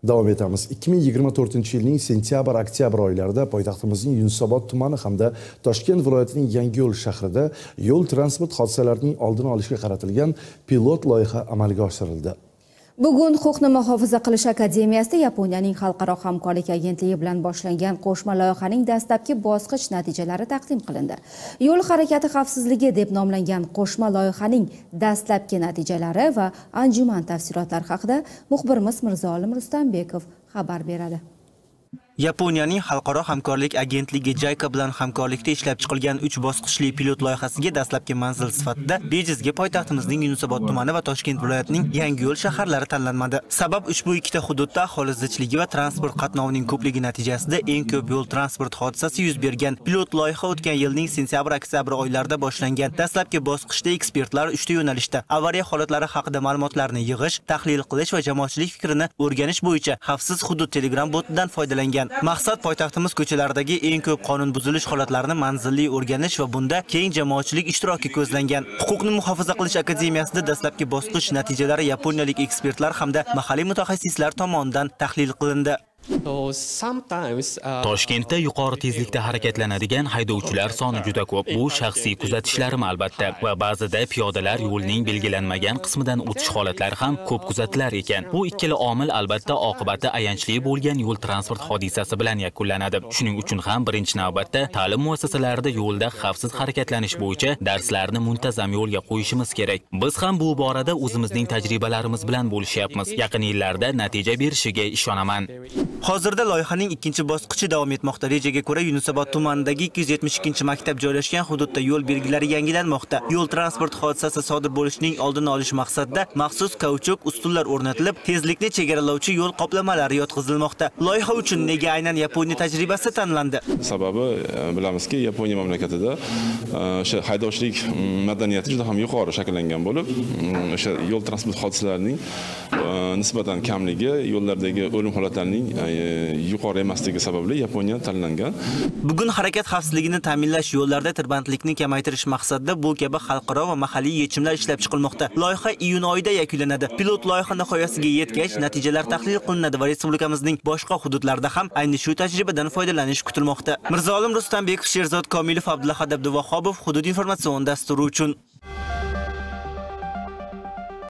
Davom etamiz. 2024-yilning sentyabr-oktyabr oylarida poytaxtimizning Yunusobod tumani hamda Toshkent viloyatining Yangiyo'l shahrida yo'l transport hodisalarining oldini olishga qaratilgan pilot loyiha amalga oshirildi. Bugun Huquqni muhofaza qilish akademiyasida Yaponiyaning xalqaro hamkorlik agentligi bilan boshlangan qo'shma loyihaning dastlabki bosqich natijalari taqdim qilindi. Yo'l harakati xavfsizligi deb nomlangan qo'shma loyihaning dastlabki natijalari va anjuman tafsilotlari haqida muxbirimiz Mirzolim Rustambekov xabar beradi. Yaponiyaning xalqaro hamkorlik agentligi JICA bilan hamkorlikda ishlab chiqilgan 3 bosqichli pilot loyihasiga dastlabki manzil sifatida bejizga poytaxtimizning Yunusobod tumani va Toshkent viloyatining Yangiyo'l shaharlari tanlanmadi. Sabab ushbu ikkita hududda aholi zichligi va transport qatnovining ko'pligi natijasida eng ko'p yo'l transport hodisasi yuz bergan. Pilot loyiha o'tgan yilning sentyabr-oktyabr oylarida boshlangan. Dastlabki bosqichda ekspertlar 3 ta yo'nalishda avariya holatlari haqida ma'lumotlarni yig'ish, tahlil qilish va jamoatchilik fikrini o'rganish bo'yicha xavfsiz hudud Telegram botidan foydalangan. Maqsad poytaxtimiz ko'chalaridagi eng ko'p qonun buzilish holatlarini manzilli o'rganish va bunda keng jamoatchilik ishtiroki ko'zlangan. Huquqni muhofaza qilish akademiyasida dastlabki bosqich natijalari yaponiyalik ekspertlar hamda mahalliy mutaxassislar tomonidan tahlil qilindi. Toshkentda yuqori tezlikda harakatlanadigan haydovchilar soni juda ko'p. Bu shaxsiy kuzatishlarim albatta va ba'zida piyodalar yo'lning belgilanmagan qismidan o'tish holatlari ham ko'p kuzatilar ekan. Bu ikkala omil albatta oqibati ayanchli bo'lgan yo'l transport hodisasi bilan yakunlanadi. Shuning uchun ham birinchi navbatda ta'lim muassasalarida yo'lda xavfsiz harakatlanish bo'yicha darslarni muntazam yo'lga qo'yishimiz kerak. Biz ham bu borada o'zimizning tajribalarimiz bilan bo'lishyapmiz. Yaqin yillarda natija berishiga ishonaman. Hozirda loyihaning ikkinchi bosqichi davom etmoqda. Rejaga ko'ra Yunusobod tumanidagi 272-maktab joylashgan hududda yo'l belgilari yangilanmoqda. Yo'l transport hodisasi sodir bo'lishining oldini olish maqsadida maxsus kauchuk ustunlar o'rnatilib, tezlikni chegaralovchi yo'l qoplamalari yotqizilmoqda. Loyiha uchun nega aynan Yaponiya tajribasi tanlandi? Sababi bilamizki, Yaponiya mamlakatida o'sha haydovchilik madaniyati juda ham yuqori shakllangan bo'lib, o'sha yo'l transport hodisalarining nisbatan kamligi, yo'llardagi o'lim holatlarining yuqori emasligi sababli Yaponiya tanlangan. Bugun harakat xavfsizligini ta'minlash, yo'llarda tirbandlikni kamaytirish maqsadida bu kabi xalqaro va mahalliy yechimlar ishlab chiqilmoqda. Loyiha iyun oyida yakunlanadi. Pilot loyiha nihoyasiga yetgach, natijalar tahlil qilinadi va respublikamizning boshqa hududlarida ham ayni shu tajribadan foydalanish kutilmoqda. Mirzolim Rustambekov, Sherzod Komilov, Abdulla Hadab Duvohobov, Hudud informatsion dasturi uchun.